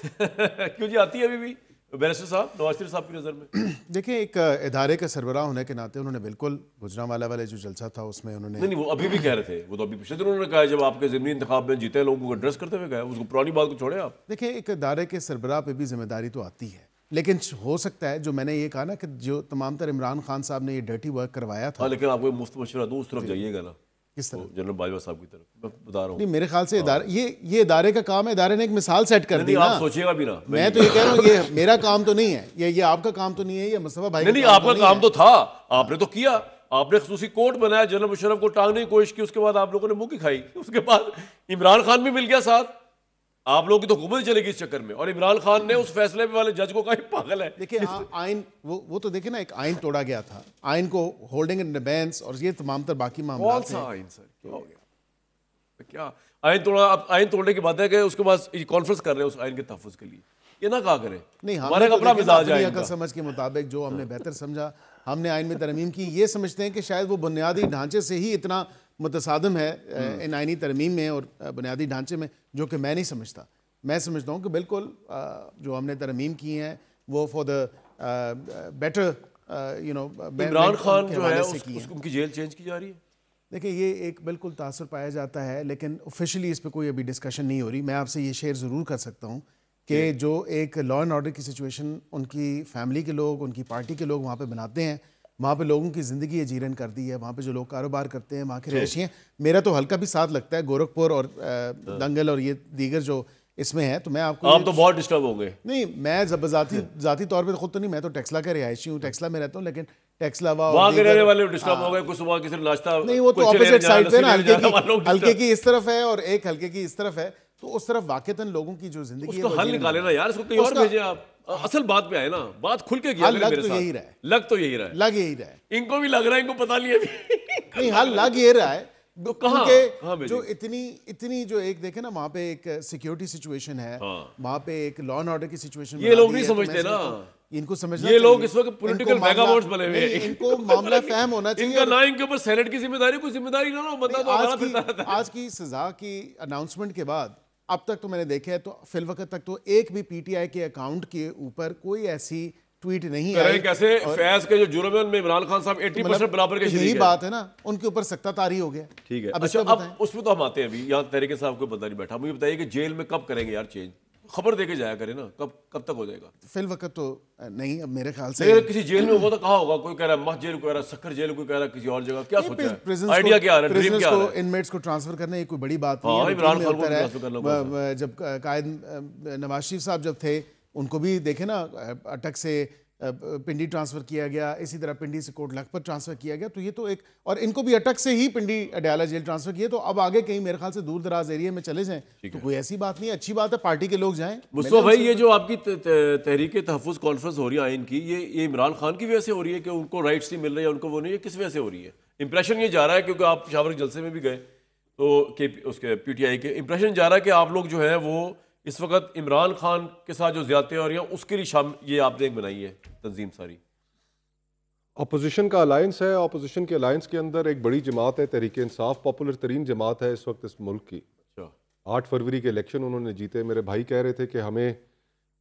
क्यों जी, आती है अभी भी बैरिस्टर साहब, नवाज शरीफ साहब की नज़र में? देखिए, एक इदारे का सरबराह होने के नाते उन्होंने बिल्कुल गुजरांवाला वाले जो जलसा था उसमें उन्होंने नहीं, वो अभी भी कह रहे थे, वो तो अभी पिछले दिन उन्होंने कहा है, जब आपके ज़िमनी इंतखाब में जीते लोगों को एड्रेस करते हुए कहा, उसको पुरानी बात को छोड़े आप। देखिए, एक इदारे के सरबराह पे भी जिम्मेदारी तो आती है, लेकिन हो सकता है जो मैंने ये कहा ना कि जो तमाम तर इमरान खान साहब ने ये डर्टी वर्क करवाया था। हाँ, लेकिन आपको मुफ्त मशवरा दूँ, उस तरफ जाइएगा ना, किस तरह? जनरल बाजवा साहब की तरफ मैं बता रहा हूँ। नहीं, मेरे ख्याल से इदारे ये इदारे का काम है, इदारे ने एक मिसाल सेट कर दी नहीं, ना। आप सोचिएगा भी ना, मैं तो ये कह रहा हूँ, ये मेरा काम तो नहीं है, ये आपका काम तो नहीं है, ये मुस्तफा भाई नहीं, आपका काम तो था, आपने तो किया, आपने खसूसी कोर्ट बनाया, जनरल मुशर्रफ को टांगने की कोशिश की, उसके बाद आप लोगों ने मुंह की खाई, उसके बाद इमरान खान भी मिल गया साथ, आप लोगों की तो हुकूमत चलेगी इस चक्कर में, और इमरान खान ने उस फैसले वाले जज को कहा पागल है। देखिए, आइन वो तो देखिए ना, एक आइन तोड़ा गया था, आइन को होल्डिंग इन एबेंस और ये तमाम तर बाकी मामला। कौन सा आइन सर, क्या हो गया? क्या आइन तोड़ा? अब आइन तोड़ने की बात है कि उसके बाद कॉन्फ्रेंस कर रहे हैं उस आइन के तहफ़्फ़ुज़ के लिए, ये ना कहा करें। नहीं, हमारे तो अपना मिजाज है, अकल समझ के मुताबिक जो हमने बेहतर समझा, हमने आइन में तरमीम की। ये समझते हैं कि शायद वो बुनियादी ढांचे से ही इतना मुतसादम है इन आइनी तरमीम में और बुनियादी ढांचे में, जो कि मैं नहीं समझता। मैं समझता हूँ कि बिल्कुल जो हमने तरमीम की हैं वो for the better Imran Khan जो है उनकी जेल चेंज की जा रही है। देखिए, ये एक बिल्कुल तासुर पाया जाता है, लेकिन ऑफिशियली इस पर कोई अभी डिस्कशन नहीं हो रही। मैं आपसे ये शेयर ज़रूर कर सकता हूँ कि जो एक लॉ एंड ऑर्डर की सिचुएशन उनकी फैमिली के लोग, उनकी पार्टी के लोग वहाँ पे बनाते हैं, वहाँ पे लोगों की ज़िंदगी अजीरन कर दी है। वहाँ पे जो लोग कारोबार करते हैं, वहाँ के रहायशी हैं, मेरा तो हल्का भी साथ लगता है गोरखपुर और दंगल और ये दीगर जो इसमें है। तो मैं आपको, आप तो बहुत डिस्टर्ब होंगे। नहीं, मैं ज़ाती तौर पे खुद तो नहीं, मैं तो टेक्सला का रिहायशी हूँ, टेक्सला में रहता हूँ, लेकिन टेक्सला वहाँ के रहने वाले डिस्टर्ब हो गए, कुछ सुबह किसी नाश्ता, नहीं, वो तो ऑपोजिट साइड पे ना, हल्के की इस तरफ है और एक हल्के की इस तरफ है, तो उस तरफ वाकईतन लोगों की जो जिंदगी है, हल निकाले ना यार, इसको कहीं और भेजें आप। असल बात पे आए ना, बात खुल के किया लग तो यही रहा है, लग तो यही रहा है, लग यही रहा है, इनको भी लग रहा है, इनको पता नहीं है नहीं, हल लग ये रहा है। तो कहाँ जो इतनी जो एक देखे ना, वहाँ पे एक सिक्योरिटी सिचुएशन है, वहाँ पे एक लॉ एंड ऑर्डर की सिचुएशन, ये लोग नहीं समझते ना, इनको समझना, ये लोग इस वक्त पॉलिटिकल मेगावॉट्स बने हुए हैं, इनको मामला फहम होना चाहिए। इनका ना इनके ऊपर सेनेट की जिम्मेदारी, कोई जिम्मेदारी ना हो, बंदा तो आज की सजा की अनाउंसमेंट के बाद अब तक तो मैंने देखा है, तो फिल वक्त तक तो एक भी पीटीआई के अकाउंट के ऊपर कोई ऐसी ट्वीट नहीं आई। कैसे फैज के जो जुर्म है उनमें इमरान खान साहब 80% बराबर के शरीक हैं। यही बात है ना, उनके ऊपर सख्ता तारी हो गया। ठीक है, अच्छा अब उसमें तो हम आते हैं। अभी यहाँ तहरीके साहब कोई बंदा नहीं बैठा, मुझे बताइए कि जेल में कब करेंगे यार चेंज? खबर देके जाया करे ना, कब तक हो जाएगा? फिल वक्त तो नहीं, अब मेरे ख्याल से किसी जेल में होगा तो कहा होगा, कोई कह रहा है मस्त जेल, कोई कह रहा है सक्कर जेल, कोई कह रहा है किसी और जगह। क्या सोचा है, आइडिया क्या आ रहा है, ड्रीम क्या आ रहा है? इनमेट्स को ट्रांसफर करने की कोई बड़ी बात नहीं है। इमरान खान को ट्रांसफर करना, जब कायद नवाज शरीफ साहब जब थे, उनको भी देखे ना, अटक से पिंडी ट्रांसफर किया गया, इसी तरह पिंडी से कोट लखपत ट्रांसफर किया गया। तो ये तो एक, और इनको भी अटक से ही पिंडी अडयाला जेल ट्रांसफर किया। तो अब आगे कहीं मेरे ख्याल से दूर दराज एरिया में चले जाएं तो कोई ऐसी बात नहीं, अच्छी बात है, पार्टी के लोग जाएं। मुस्तफा भाई, ये जो आपकी तहरीक तहफ़्फ़ुज़ कॉन्फ्रेंस हो रही है आइन की, ये इमरान खान की वजह से हो रही है कि उनको राइट्स नहीं मिल रही है, उनको वो नहीं है, किस वजह से हो रही है? इंप्रेशन ये जा रहा है, क्योंकि आप पेशावर के जलसे में भी गए तो उसके पीटीआई के इंप्रेशन जा रहा है कि आप लोग जो है वो इस वक्त इमरान खान के साथ जो ज़्यादतियाँ हो रही हैं उसके लिए ये आपने एक बनाई है तंजीम सारी। अपोजिशन का अलायंस है, अपोजिशन के अलायंस के अंदर एक बड़ी जमात है तहरीक इंसाफ, पॉपुलर तरीन जमात है इस वक्त इस मुल्क की। 8 फरवरी के इलेक्शन उन्होंने जीते। मेरे भाई कह रहे थे कि हमें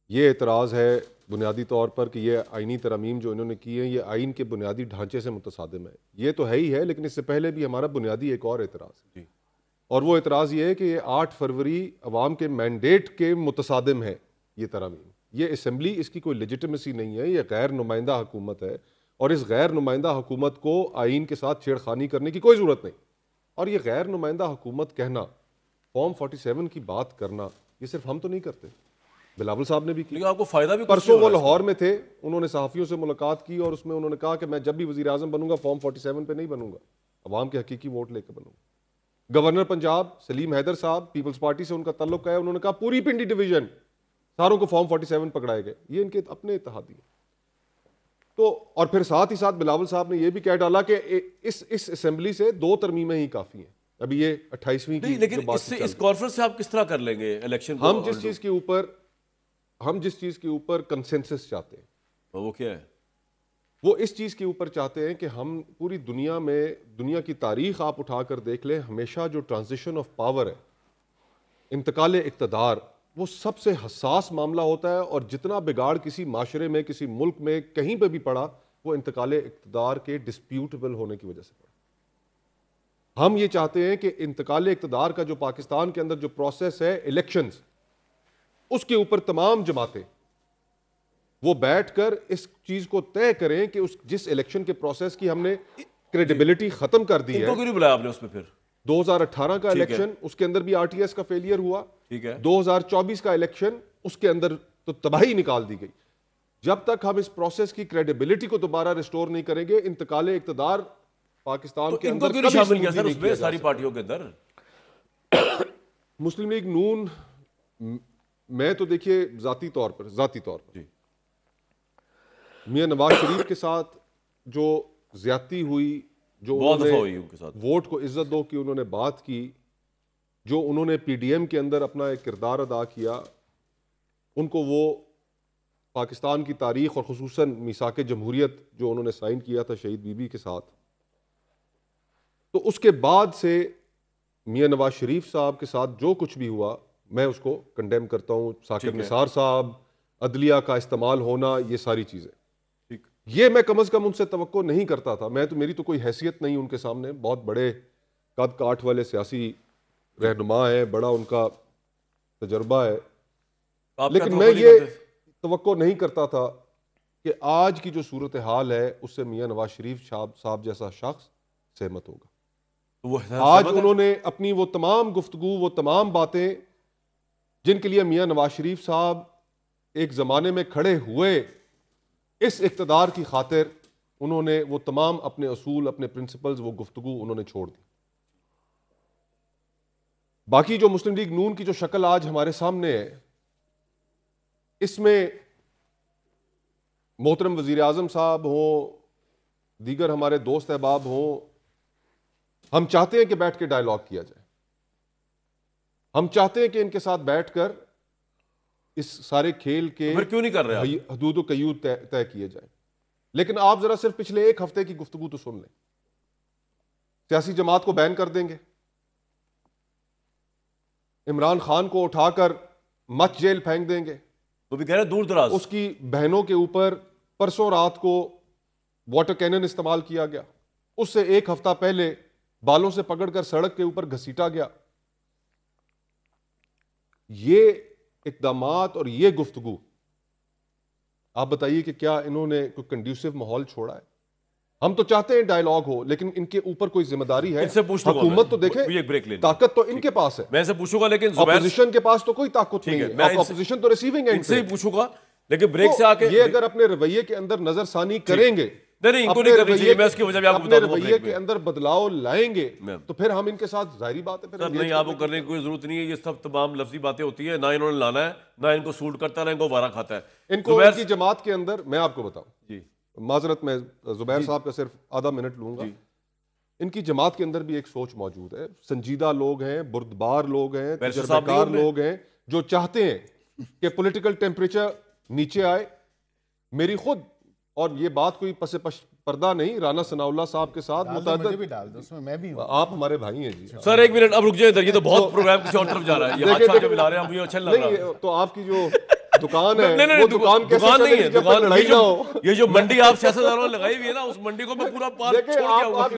ये एतराज़ है बुनियादी तौर पर कि ये आइनी तरमीम जो इन्होंने की है ये आइन के बुनियादी ढांचे से मुतसादिम है। ये तो है ही है, लेकिन इससे पहले भी हमारा बुनियादी एक और एतराज़ है, और वो एतराज़ ये है कि ये 8 फरवरी अवाम के मैंडेट के मुतसादिम है। ये तरमीम, ये असम्बली, इसकी कोई लेजिटिमेसी नहीं है, ये गैर नुमाइंदा हुकूमत है, और इस गैर नुमाइंदा हुकूमत को आइन के साथ छेड़खानी करने की कोई ज़रूरत नहीं। और ये गैर नुमाइंदा हुकूमत कहना, फॉर्म 47 की बात करना, ये सिर्फ हम तो नहीं करते, बिलावल साहब ने भी की। आपको फायदा भी, परसों वो लाहौर में थे, उन्होंने सहाफ़ियों से मुलाकात की और उसमें उन्होंने कहा कि मैं जब भी वज़ीर आज़म बनूंगा फॉर्म 47 पे नहीं बनूंगा, अवाम के हकीकी वोट लेकर बनूंगा। गवर्नर पंजाब सलीम हैदर साहब, पीपल्स पार्टी से उनका तल्लुक है, उन्होंने कहा पूरी पिंडी डिवीजन सारों को फॉर्म 47 पकड़ाए गए। ये इनके अपने इत्तेहादी। तो और फिर साथ ही साथ बिलावल साहब ने यह भी कह डाला कि इस असेंबली से 2 तरमीमें ही काफी हैं। अभी ये 28वीं की, लेकिन इस कॉन्फ्रेंस से आप किस तरह कर लेंगे इलेक्शन? हम जिस चीज के ऊपर कंसेंसस चाहते हैं, वो क्या है? वो इस चीज के ऊपर चाहते हैं कि हम पूरी दुनिया में, दुनिया की तारीख आप उठाकर देख लें, हमेशा जो ट्रांजिशन ऑफ पावर है, इंतकाल इक़्तिदार, वो सबसे हसास मामला होता है, और जितना बिगाड़ किसी माशरे में, किसी मुल्क में कहीं पे भी पड़ा, वो इंतकाले इक़्तिदार के डिस्प्यूटेबल होने की वजह से पड़ा। हम ये चाहते हैं कि इंतकाले इक़्तिदार का जो पाकिस्तान के अंदर जो प्रोसेस है इलेक्शंस, उसके ऊपर तमाम जमातें वो बैठकर इस चीज को तय करें कि उस जिस इलेक्शन के प्रोसेस की हमने क्रेडिबिलिटी खत्म कर दी है। इनको क्यों नहीं बुलाया आपने उसमें फिर? 2018 का इलेक्शन, उसके अंदर भी आरटीएस का फेलियर हुआ। ठीक है। 2024 का इलेक्शन, उसके अंदर तो तबाही निकाल दी गई। जब तक हम इस प्रोसेस की क्रेडिबिलिटी को दोबारा रिस्टोर नहीं करेंगे, इंतकाले इक़्तिदार पाकिस्तान तो के अंदर क्यों नहीं शामिल किया सर नहीं उसमें किया जा सारी सकता। पार्टियों के अंदर? मुस्लिम लीग नून, मैं तो देखिए जाती तौर पर मियां नवाज शरीफ के साथ जो ज्यादती हुई, जो बहुत दफा हुई उन्होंने उनके साथ। वोट को इज्जत दो की उन्होंने बात की, जो उन्होंने पीडीएम के अंदर अपना एक किरदार अदा किया, उनको वो पाकिस्तान की तारीख और खुसूसन मीसाक जमहूरियत जो उन्होंने साइन किया था शहीद बीबी के साथ, तो उसके बाद से मियां नवाज शरीफ साहब के साथ जो कुछ भी हुआ, मैं उसको कंडेम करता हूँ। साकिर निसार साहब, अदलिया का इस्तेमाल होना, ये सारी चीजें, ये मैं कम अज कम उनसे तवक्को नहीं करता था। मैं तो, मेरी तो कोई हैसियत नहीं उनके सामने, बहुत बड़े कद काठ वाले सियासी रहनुमा है, बड़ा उनका तजर्बा है, लेकिन मैं ये तवक्को नहीं करता था कि आज की जो सूरत हाल है उससे मियां नवाज शरीफ साहब जैसा शख्स सहमत होगा। तो आज उन्होंने अपनी वो तमाम गुफ्तगू, वो तमाम बातें जिनके लिए मियां नवाज शरीफ साहब एक जमाने में खड़े हुए, इस इक़्तिदार की खातिर उन्होंने वो तमाम अपने असूल, अपने प्रिंसिपल्स, वो गुफ्तगू उन्होंने छोड़ दी। बाकी जो मुस्लिम लीग नून की जो शक्ल आज हमारे सामने है, इसमें मोहतरम वजीर आजम साहब हो, दीगर हमारे दोस्त अहबाब हो, हम चाहते हैं कि बैठ के डायलॉग किया जाए। हम चाहते हैं कि इनके साथ बैठकर इस सारे खेल के फिर क्यों नहीं कर रहे आप? हदूद कयूद तय किए जाए। लेकिन आप जरा सिर्फ पिछले एक हफ्ते की गुफ्तगू तो सुन लें। सियासी जमात को बैन कर देंगे, इमरान खान को उठाकर मच जेल फेंक देंगे, वो भी कह रहे दूर दराज, उसकी बहनों के ऊपर परसों रात को वाटर कैनन इस्तेमाल किया गया, उससे एक हफ्ता पहले बालों से पकड़कर सड़क के ऊपर घसीटा गया। ये इक़दामात और ये गुफ्तगू, आप बताइए कि क्या इन्होंने कोई कंड्यूसिव माहौल छोड़ा है? हम तो चाहते हैं डायलॉग हो, लेकिन इनके ऊपर कोई जिम्मेदारी है। हुकूमत तो देखें, ताकत तो इनके पास है। मैं इनसे पूछूंगा, लेकिन ऑपोजिशन के पास तो कोई ताकत नहीं है। ऑपोजिशन तो रिसीविंग एंड से ही पूछूंगा, लेकिन ब्रेक से आके ये अगर अपने रवैये के अंदर नजरसानी करेंगे, नहीं, इनको नहीं करनी चाहिए, मैं उसकी वजह भी आपको बता दूंगा। रवैये के अंदर बदलाव लाएंगे तो फिर हम इनके साथ, जाहिर बात है, फिर नहीं, आपको करने की कोई जरूरत नहीं है। ये सब तमाम लफ्जी बातें होती है, ना इन्होंने लाना है, ना इनको सूट करता है, ना इनको वारा खाता है। इनको इनकी जमात के अंदर, मैं आपको बताऊं जी, माजरत में जुबैर साहब का सिर्फ आधा मिनट लूंगा। इनकी जमात के अंदर भी एक सोच मौजूद है। संजीदा लोग हैं, बुर्दबार लोग हैं, तजर्बेकार लोग हैं, जो चाहते हैं कि पॉलिटिकल टेम्परेचर नीचे आए। मेरी खुद, और ये बात कोई पसे पर्दा नहीं, राना सनाउल्लाह साहब के साथ मुतअद्दिद भी डाल दो उसमें, मैं भी हूं। आप हमारे भाई हैं जी। सर एक मिनट, अब रुक जाए इधर, ये तो बहुत प्रोग्राम किसी और तरफ जा रहा है। ये हाथ साथ मिला रहे हैं, मुझे अच्छा लग रहा है। तो आपकी जो दुकान है, नहीं, वो दुकान कैसे नहीं है, चलेगी जब तक लड़ाई ना हो? ये जो मंडी आप सियासतदानों ने लगाई हुई है ना, उस मंडी को मैं पूरा पार छोड़ के आऊंगा।